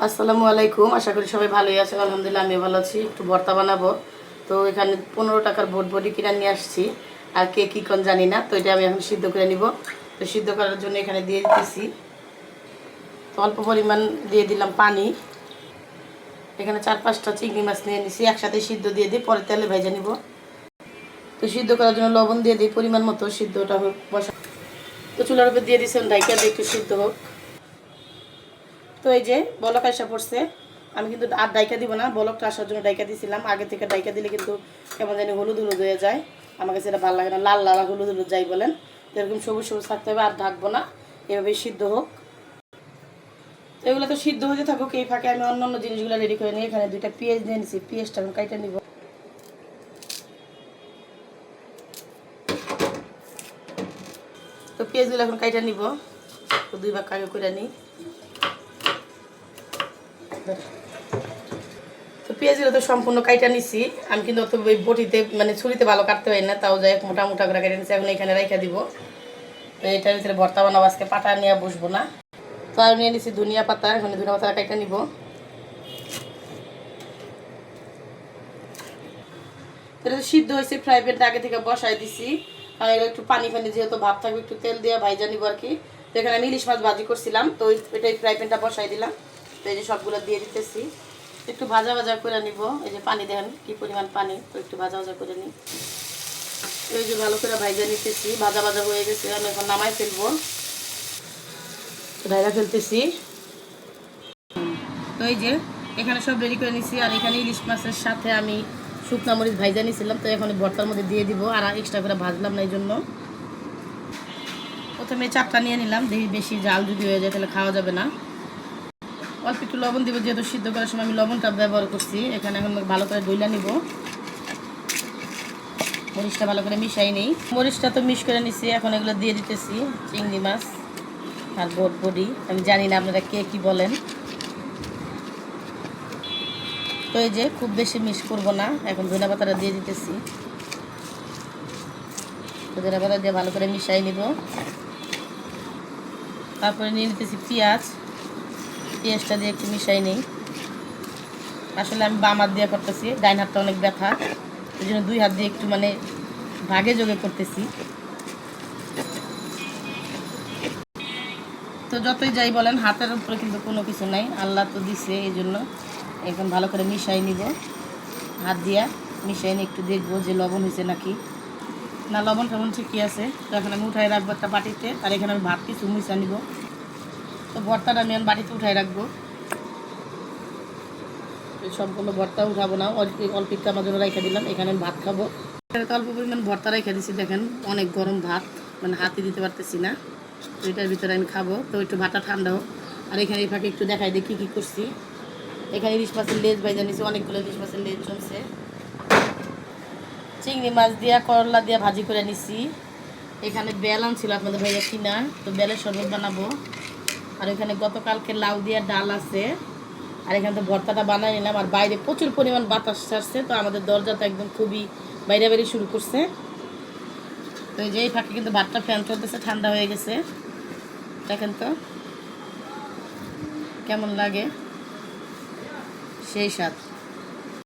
আসসালামু আলাইকুম। আশা করি সবাই ভালোই আছেন। আলহামদুলিল্লাহ আমি ভালো আছি। একটু ভর্তা বানাবো। তো এখানে 15 টাকার বটবডি কিনে নিয়ে আসছি। আর কে কী কোন জানি না। তো এটা আমি এখন সিদ্ধ করে নিব। তো সিদ্ধ করার জন্য এখানে দিয়ে দিতেছি। তো অল্প পরিমাণ দিয়ে দিলাম পানি। এখানে 4-5টা চিংড়ি মাছ নিয়ে নিছি, একসাথে সিদ্ধ দিয়ে দিই, পরে তেলে ভেজে নিব। তো সিদ্ধ করার জন্য লবণ দিয়ে দিই পরিমাণ মতো, সিদ্ধটা হোক বসা। তো চুলার উপর দিয়ে দিয়েছেন ঢাইকা দিয়ে একটু সিদ্ধ হোক। তো এই যে বলক আসা পড়ছে, আমি কিন্তু আর ডাইকা দিব না, বলকটা আসার জন্য ডাইকা দিয়েছিলাম। আগে থেকে ডাইকা দিলে কিন্তু কেমন জানি হলুদ হলুদ হয়ে যায়, আমার কাছে এটা ভালো লাগে না। লাল লাল হলুদ হলুদ যাই বলেন, তো এরকম সবুজ সবুজ থাকতে হবে। আর ঢাকবো না, এভাবেই সিদ্ধ হোক। তো এগুলো তো সিদ্ধ হতে থাকুক, এই ফাঁকে আমি অন্য অন্য জিনিসগুলো রেডি করে নিই। এখানে 2টা পেঁয়াজ নিয়ে নিচ্ছি, পেঁয়াজটা আমি কাইটে নিব। তো পেঁয়াজগুলো এখন কাইটে নিব। তো 2 ভাগ আগে করে নিই। তো পেঁয়াজগুলো তো সম্পূর্ণ কাইটা নিছি আমি, কিন্তু অত ওই বটিতে মানে ছুরিতে ভালো কাটতে হয় না, তাও যাই মোটা মোটা করে কেটে নিচ্ছি। এখন এখানে রেখে দিব। তো এটার ভিতরে ভর্তা বানাবো, আজকে পাটা নিয়ে বসবো না। তো আর নিয়ে নিচ্ছি ধনিয়া পাতা, এখন ধনিয়া পাতা কাইটা নিব। এটা তো সিদ্ধ হয়েছে, ফ্রাই প্যানটা আগে থেকে বসাই দিছি। আর একটু পানি ফানি যেহেতু ভাব থাকবে, একটু তেল দিয়ে ভাইজা নিব আর কি। তো এখানে আমি ইলিশ মাছ ভাজি করছিলাম, তো এটাই ফ্রাই প্যানটা বসাই দিলাম। তো এই যে সবগুলো দিয়ে দিতেছি, একটু ভাজা ভাজা করে নিব। এই যে পানি দেখেন কি পরিমাণ পানি, তো একটু ভাজা ভাজা করে নিই। এই যে ভালো করে ভাইজা নিতেছি, ভাজা ভাজা হয়ে গেছে, আমি এখন নামাই ফেলবো। ভাইজা ফেলতেছি। তো এই যে এখানে সব রেডি করে নিছি। আর এখানে ইলিশ মাছের সাথে আমি শুকনা মরিচ ভাইজা নিয়েছিলাম, তো এখন ভর্তার মধ্যে দিয়ে দিব। আর এক্সট্রা করে ভাজলাম না, এই জন্য প্রথমে চাপটা নিয়ে নিলাম। দেখি বেশি জাল যদি হয়ে যায় তাহলে খাওয়া যাবে না। অল্প একটু লবণ দিব, যেহেতু সিদ্ধ করার সময় আমি লবণটা ব্যবহার করছি। এখানে এখন ভালো করে ডইলা নিব। মরিচটা ভালো করে মিশাই নেই, মরিচটা তো মিক্স করে নিছি। এখন এগুলো দিয়ে দিতেছি, চিংড়ি মাছ আর বটবডি। আমি জানি না আপনারা কে কী বলেন। তো এই যে খুব বেশি মিক্স করবো না, এখন ধনিয়া পাতাটা দিয়ে দিতেছি। ধনিয়া পাতা দিয়ে ভালো করে মিশাই নিব। তারপরে নিয়ে নিতেছি পেঁয়াজ, পেঁয়াজটা দিয়ে একটু মিশাই নিই। আসলে আমি বাম হাত দিয়ে করতেছি, ডাইন হাতটা অনেক ব্যথা, এই জন্য 2 হাত দিয়ে একটু মানে ভাগে যোগে করতেছি। তো যতই যাই বলেন, হাতের উপরে কিন্তু কোনো কিছু নাই, আল্লাহ তো দিছে, এই জন্য এখন ভালো করে মিশাই নিব। হাত দিয়া মিশাই নিয়ে একটু দেখবো যে লবণ হয়েছে নাকি না। লবণ টবণ ঠিকই আছে। তো এখন আমি উঠাই রাখবো একটা বাটিতে। আর এখানে আমি ভাত কিছু মিশা নিব। তো ভর্তাটা আমি বাটিতে উঠাই রাখবো। সম্পূর্ণ ভর্তা উঠাবো না, অল্প অল্প একটু আমার জন্য রেখে দিলাম। এখানে আমি ভাত খাবো। এখানে তো অল্প পরিমাণ ভর্তা রেখে দিচ্ছি, দেখেন অনেক গরম ভাত, মানে হাতে দিতে পারতেছি না। তো এটার ভিতরে আমি খাবো। তো একটু ভাতটা ঠান্ডা হোক। আর এখানে এই ফাঁকে একটু দেখাই দিই কী কী করছি। এখানে ইলিশ মাছের লেজ ভাইজা নিয়েছি, অনেকগুলো ইলিশ মাছের লেজ জমছে। চিংড়ি মাছ দিয়া করলা দিয়া ভাজি করে নিছি। এখানে বেল আনছিল আপনাদের ভাইয়া কিনা, তো বেলের শরবত বানাবো। আর এখানে গতকালকে লাউ দিয়া ডাল আছে। আর এখানে তো ভর্তাটা বানাই নিলাম। আর বাইরে প্রচুর পরিমাণ বাতাস ছাড়ছে, তো আমাদের দরজাটা একদম খুবই বাইরে বাইরে শুরু করছে। তো এই যে এই ফাঁকে কিন্তু ভাতটা ফ্যান চলতেছে, ঠান্ডা হয়ে গেছে। দেখেন তো কেমন লাগে, সেই স্বাদ।